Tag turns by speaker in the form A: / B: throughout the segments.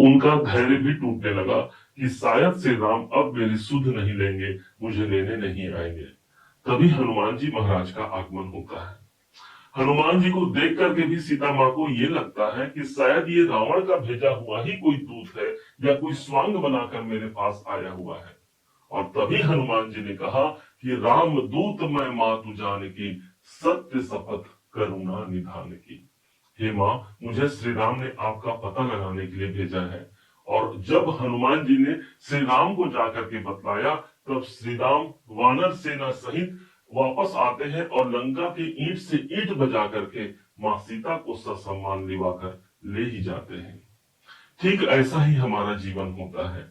A: उनका धैर्य भी टूटने लगा कि शायद श्री राम अब मेरी सुध नहीं लेंगे, मुझे लेने नहीं आएंगे। तभी हनुमान जी महाराज का आगमन होता है। हनुमान जी को देख करके भी सीता माँ को ये लगता है कि शायद ये रावण का भेजा हुआ ही कोई दूत है या कोई स्वांग बनाकर मेरे पास आया हुआ है। और तभी हनुमान जी ने कहा कि राम दूत मैं मातु जान की, सत्य शपथ करुणा निधान की। हे माँ, मुझे श्री राम ने आपका पता लगाने के लिए भेजा है। और जब हनुमान जी ने श्री राम को जाकर के बतलाया, तब श्री राम वानर सेना सहित वापस आते हैं और लंका के ईंट से ईंट बजा करके माँ सीता को ससम्मान लिवाकर ले ही जाते हैं। ठीक ऐसा ही हमारा जीवन होता है।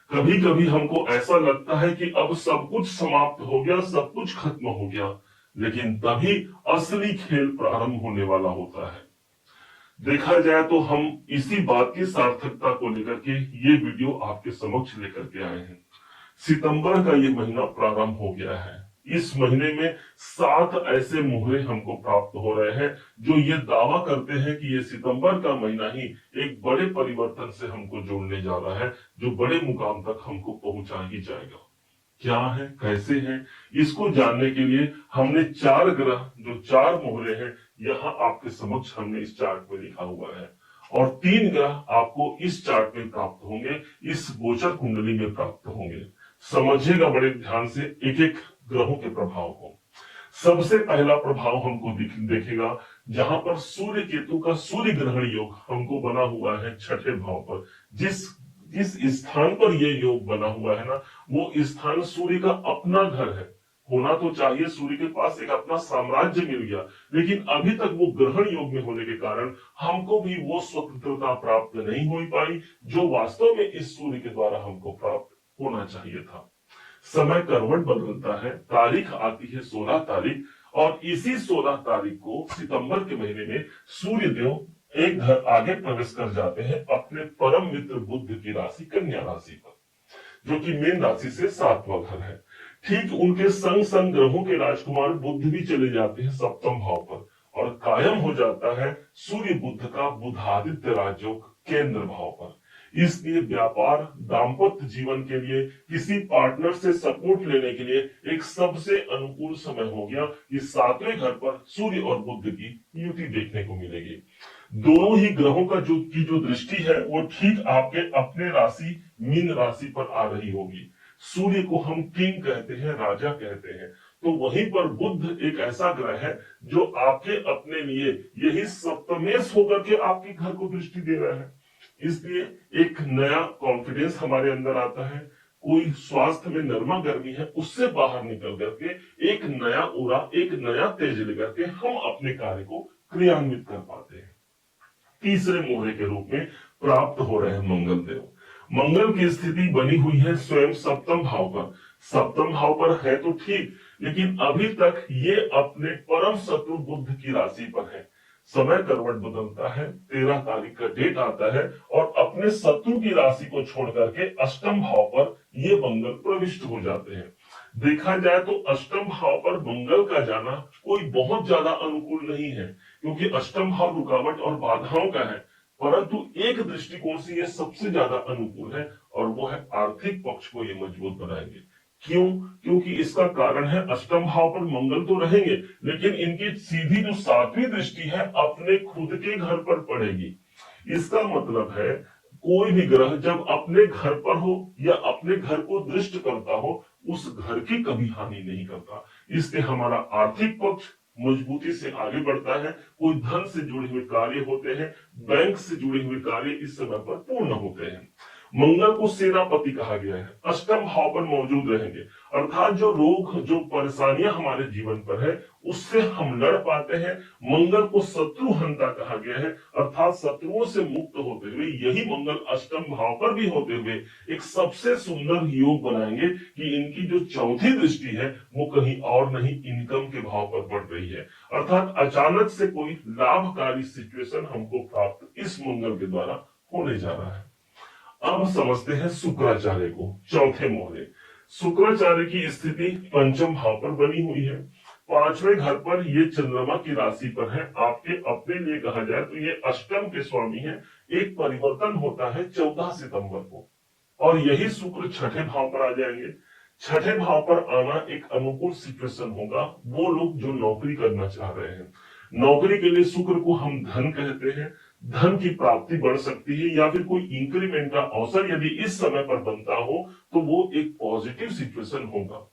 A: कभी कभी हमको ऐसा लगता है कि अब सब कुछ समाप्त हो गया, सब कुछ खत्म हो गया, लेकिन तभी असली खेल प्रारंभ होने वाला होता है। देखा जाए तो हम इसी बात की सार्थकता को लेकर के ये वीडियो आपके समक्ष लेकर के आए हैं। सितंबर का ये महीना प्रारंभ हो गया है। इस महीने में 7 ऐसे मोहरे हमको प्राप्त हो रहे हैं जो ये दावा करते हैं कि ये सितंबर का महीना ही एक बड़े परिवर्तन से हमको जोड़ने जा रहा है, जो बड़े मुकाम तक हमको पहुंचा ही जाएगा। क्या है, कैसे है, इसको जानने के लिए हमने 4 ग्रह, जो 4 मोहरे हैं, यहाँ आपके समक्ष हमने इस चार्ट में लिखा हुआ है। और 3 ग्रह आपको इस चार्ट में प्राप्त होंगे, इस गोचर कुंडली में प्राप्त होंगे। समझिएगा बड़े ध्यान से एक एक ग्रहों के प्रभाव को। सबसे पहला प्रभाव हमको देखेगा जहां पर सूर्य केतु का सूर्य ग्रहण योग हमको बना हुआ है 6ठे भाव पर। जिस स्थान पर ये योग बना हुआ है ना, वो स्थान सूर्य का अपना घर है। होना तो चाहिए सूर्य के पास एक अपना साम्राज्य मिल गया, लेकिन अभी तक वो ग्रहण योग में होने के कारण हमको भी वो स्वतंत्रता प्राप्त नहीं हो पाई जो वास्तव में इस सूर्य के द्वारा हमको प्राप्त होना चाहिए था। समय करवट बदलता है, तारीख आती है 16 तारीख, और इसी 16 तारीख को सितंबर के महीने में सूर्य देव एक घर आगे प्रवेश कर जाते हैं अपने परम मित्र बुध की राशि कन्या राशि पर, जो कि मीन राशि से 7वां घर है। ठीक उनके संग संग ग्रहों के राजकुमार बुध भी चले जाते हैं 7वें भाव पर, और कायम हो जाता है सूर्य बुध का बुधादित्य राजयोग केंद्र भाव पर। इसलिए व्यापार, दाम्पत्य जीवन के लिए, किसी पार्टनर से सपोर्ट लेने के लिए एक सबसे अनुकूल समय हो गया कि 7वें घर पर सूर्य और बुध की युति देखने को मिलेगी। दोनों ही ग्रहों का जो दृष्टि है वो ठीक आपके अपने राशि मीन राशि पर आ रही होगी। सूर्य को हम किंग कहते हैं, राजा कहते हैं, तो वहीं पर बुध एक ऐसा ग्रह है जो आपके अपने लिए यही सप्तमेश होकर के आपके घर को दृष्टि दे रहा है। इसलिए एक नया कॉन्फिडेंस हमारे अंदर आता है। कोई स्वास्थ्य में नरमा गर्मी है, उससे बाहर निकल करके एक नया उरा, एक नया तेज लेकर के हम अपने कार्य को क्रियान्वित कर पाते हैं। तीसरे मोहरे के रूप में प्राप्त हो रहे हैं मंगल देव। मंगल की स्थिति बनी हुई है स्वयं 7वें भाव पर। 7वें भाव पर है तो ठीक, लेकिन अभी तक ये अपने परम शत्रु बुध की राशि पर है। समय करवट बदलता है, 13 तारीख का डेट आता है, और अपने शत्रु की राशि को छोड़ करके 8वें भाव पर ये मंगल प्रविष्ट हो जाते हैं। देखा जाए तो 8वें भाव पर मंगल का जाना कोई बहुत ज्यादा अनुकूल नहीं है, क्योंकि 8वां भाव रुकावट और बाधाओं का है, परंतु एक दृष्टिकोण से यह सबसे ज्यादा अनुकूल है, और वो है आर्थिक पक्ष को ये मजबूत बनाएंगे। क्यों? क्योंकि इसका कारण है 8वें भाव पर मंगल तो रहेंगे, लेकिन इनकी सीधी जो 7वीं दृष्टि है अपने खुद के घर पर पड़ेगी। इसका मतलब है कोई भी ग्रह जब अपने घर पर हो या अपने घर को दृष्ट करता हो, उस घर की कभी हानि नहीं करता। इससे हमारा आर्थिक पक्ष मजबूती से आगे बढ़ता है। कोई धन से जुड़े हुए कार्य होते हैं, बैंक से जुड़े हुए कार्य इस समय पर पूर्ण होते हैं। मंगल को सेनापति कहा गया है, 8वें भाव पर मौजूद रहेंगे, अर्थात जो रोग, जो परेशानियां हमारे जीवन पर है उससे हम लड़ पाते हैं। मंगल को शत्रुहंता कहा गया है, अर्थात शत्रुओं से मुक्त होते हुए यही मंगल 8वें भाव पर भी होते हुए एक सबसे सुंदर योग बनाएंगे कि इनकी जो 4थी दृष्टि है वो कहीं और नहीं, इनकम के भाव पर पड़ रही है, अर्थात अचानक से कोई लाभकारी सिचुएशन हमको प्राप्त इस मंगल के द्वारा होने जा रहा है। अब समझते हैं शुक्राचार्य को, 4थे मोहरे। शुक्राचार्य की स्थिति 5वें भाव पर बनी हुई है। 5वें घर पर ये चंद्रमा की राशि पर है। आपके अपने लिए कहा जाए तो ये अष्टम के स्वामी है, एक परिवर्तन होता है 14 सितंबर को, और यही शुक्र छठे भाव पर आ जाएंगे। छठे भाव पर आना एक अनुकूल सिचुएशन होगा। वो लोग जो नौकरी करना चाह रहे हैं, नौकरी के लिए शुक्र को हम धन कहते हैं, धन की प्राप्ति बढ़ सकती है, या फिर कोई इंक्रीमेंट का अवसर यदि इस समय पर बनता हो तो वो एक पॉजिटिव सिचुएशन होगा।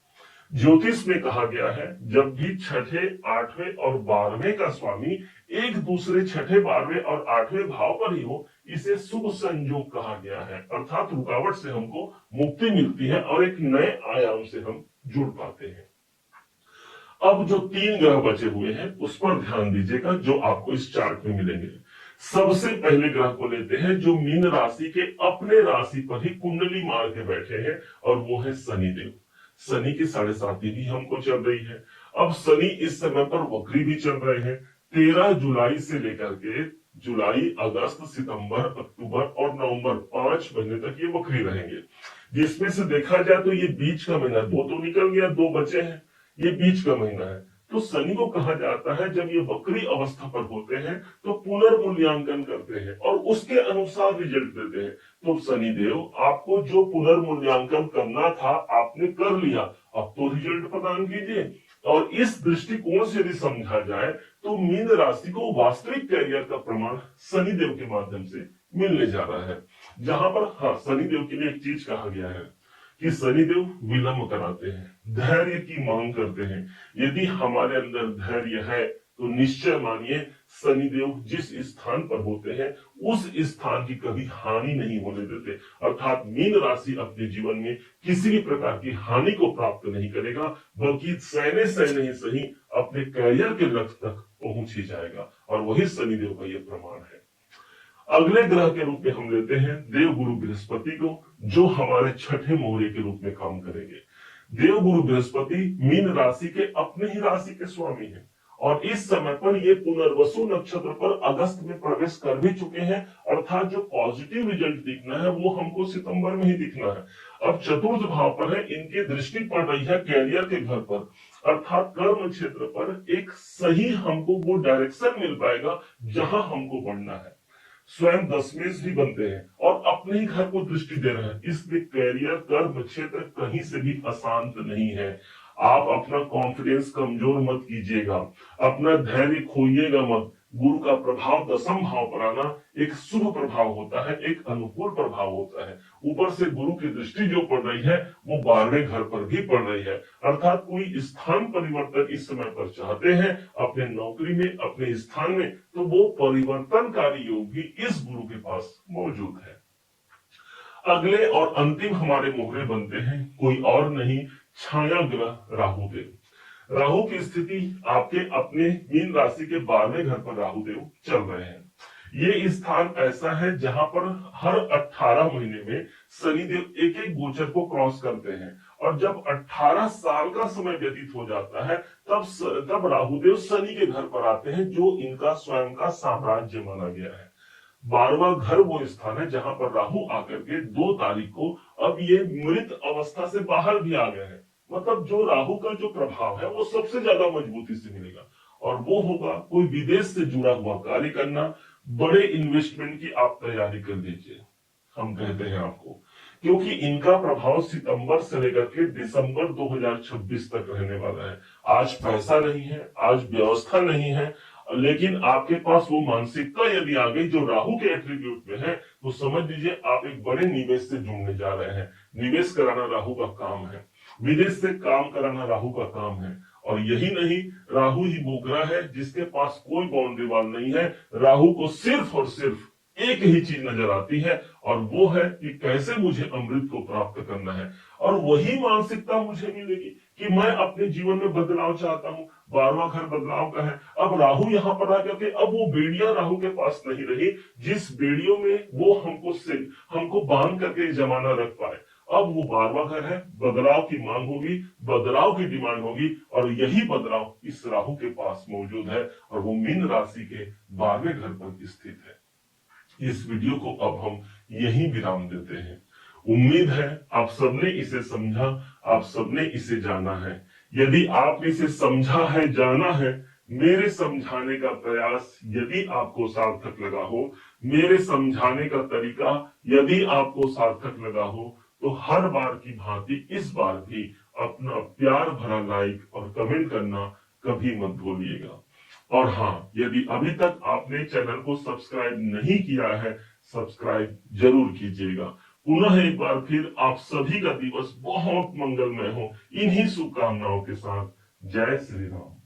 A: ज्योतिष में कहा गया है, जब भी छठे, आठवें और 12वें का स्वामी एक दूसरे छठे, 12वें और 8वें भाव पर ही हो, इसे शुभ संयोग कहा गया है। अर्थात रुकावट से हमको मुक्ति मिलती है और एक नए आयाम से हम जुड़ पाते हैं। अब जो 3 ग्रह बचे हुए हैं उस पर ध्यान दीजिएगा, जो आपको इस चार्ट में मिलेंगे। सबसे पहले ग्रह को लेते हैं जो मीन राशि के अपने राशि पर ही कुंडली मार के बैठे हैं, और वो है शनिदेव। शनि की 7.5 भी हमको चल रही है। अब शनि इस समय पर वक्री भी चल रहे हैं। 13 जुलाई से लेकर के जुलाई, अगस्त, सितंबर, अक्टूबर और नवंबर 5 महीने तक ये वक्री रहेंगे, जिसमें से देखा जाए तो ये बीच का महीना 2 तो निकल गया, 2 बचे हैं, ये बीच का महीना है। तो शनि को कहा जाता है जब ये वक्री अवस्था पर होते हैं तो पुनर्मूल्यांकन करते हैं और उसके अनुसार रिजल्ट देते हैं। तो शनिदेव आपको जो पुनर्मूल्यांकन करना था आपने कर लिया, अब तो रिजल्ट प्रदान कीजिए। और इस दृष्टिकोण से यदि समझा जाए तो मीन राशि को वास्तविक कैरियर का प्रमाण शनिदेव के माध्यम से मिलने जा रहा है। जहां पर हाँ, शनिदेव के लिए एक चीज कहा गया है कि शनिदेव विलंब कराते हैं, धैर्य की मांग करते हैं। यदि हमारे अंदर धैर्य है तो निश्चय मानिए शनिदेव जिस स्थान पर होते हैं उस स्थान की कभी हानि नहीं होने देते। अर्थात मीन राशि अपने जीवन में किसी भी प्रकार की हानि को प्राप्त नहीं करेगा, बल्कि सहने सहने ही सही अपने कैरियर के लक्ष्य तक पहुंच ही जाएगा, और वही शनिदेव का यह प्रमाण है। अगले ग्रह के रूप में हम लेते हैं देव गुरु बृहस्पति को, जो हमारे छठे मोहरे के रूप में काम करेंगे। देव गुरु बृहस्पति मीन राशि के अपने ही राशि के स्वामी हैं, और इस समय पर ये पुनर्वसु नक्षत्र पर अगस्त में प्रवेश कर भी चुके हैं। अर्थात जो पॉजिटिव रिजल्ट दिखना है वो हमको सितंबर में ही दिखना है। अब चतुर्थ भाव पर है, इनकी दृष्टि पड़ रही है कैरियर के घर पर, अर्थात कर्म क्षेत्र पर एक सही हमको वो डायरेक्शन मिल पाएगा जहां हमको बढ़ना है। स्वयं दशमेश भी बनते हैं और अपने ही घर को दृष्टि दे रहे हैं, इसलिए कैरियर, कर्म क्षेत्र कहीं से भी अशांत नहीं है। आप अपना कॉन्फिडेंस कमजोर मत कीजिएगा, अपना धैर्य खोइएगा मत। गुरु का प्रभाव दशम भाव पर आना एक शुभ प्रभाव होता है, एक अनुकूल प्रभाव होता है। ऊपर से गुरु की दृष्टि जो पड़ रही है वो 12वें घर पर भी पड़ रही है। अर्थात कोई स्थान परिवर्तन इस समय पर चाहते हैं अपने नौकरी में, अपने स्थान में, तो वो परिवर्तनकारी योग भी इस गुरु के पास मौजूद है। अगले और अंतिम हमारे मोहरे बनते हैं कोई और नहीं, छाया ग्रह राहु देव। राहु की स्थिति आपके अपने मीन राशि के 12वें घर पर राहु देव चल रहे हैं। ये स्थान ऐसा है जहां पर हर 18 महीने में शनिदेव एक एक गोचर को क्रॉस करते हैं, और जब 18 साल का समय व्यतीत हो जाता है तब राहुदेव शनि के घर पर आते हैं, जो इनका स्वयं का साम्राज्य माना गया है। 12वां घर वो स्थान है जहां पर राहु आकर के 2 तारीख को अब ये मृत अवस्था से बाहर भी आ गए हैं। मतलब जो राहु का जो प्रभाव है वो सबसे ज्यादा मजबूती से मिलेगा, और वो होगा कोई विदेश से जुड़ा हुआ कार्य करना, बड़े इन्वेस्टमेंट की आप तैयारी कर दीजिए, हम कहते हैं आपको, क्योंकि इनका प्रभाव सितंबर से लेकर के दिसंबर 2026 तक रहने वाला है। आज पैसा नहीं है, आज व्यवस्था नहीं है, लेकिन आपके पास वो मानसिकता यदि आ गई जो राहु के एट्रीब्यूट में है, तो समझ लीजिए आप एक बड़े निवेश से जुड़ने जा रहे हैं। निवेश कराना राहु का काम है, विदेश से काम कराना राहु का काम है। और यही नहीं, राहु ही वो ग्रह है जिसके पास कोई बाउंड्री वॉल नहीं है। राहु को सिर्फ और सिर्फ एक ही चीज नजर आती है, और वो है कि कैसे मुझे अमृत को प्राप्त करना है। और वही मानसिकता मुझे मिलेगी कि मैं अपने जीवन में बदलाव चाहता हूं। 12वां घर बदलाव का है। अब राहु यहाँ पर आकर के अब वो बेड़ियां राहु के पास नहीं रही, जिस बेड़ियों में वो हमको बांध करके जमाना रख पाए। अब वो 12वां घर है, बदलाव की मांग होगी, बदलाव की डिमांड होगी, और यही बदलाव इस राहु के पास मौजूद है, और वो मीन राशि के 12वें घर पर स्थित है। इस वीडियो को अब हम यहीं विराम देते हैं। उम्मीद है आप सबने इसे समझा, आप सबने इसे जाना है। यदि आपने इसे समझा है, जाना है, मेरे समझाने का प्रयास यदि आपको सार्थक लगा हो, मेरे समझाने का तरीका यदि आपको सार्थक लगा हो तो हर बार की भांति इस बार भी अपना प्यार भरा लाइक और कमेंट करना कभी मत भूलिएगा। और हाँ, यदि अभी तक आपने चैनल को सब्सक्राइब नहीं किया है, सब्सक्राइब जरूर कीजिएगा। पुनः एक बार फिर आप सभी का दिवस बहुत मंगलमय हो, इन्हीं शुभकामनाओं के साथ। जय श्री राम।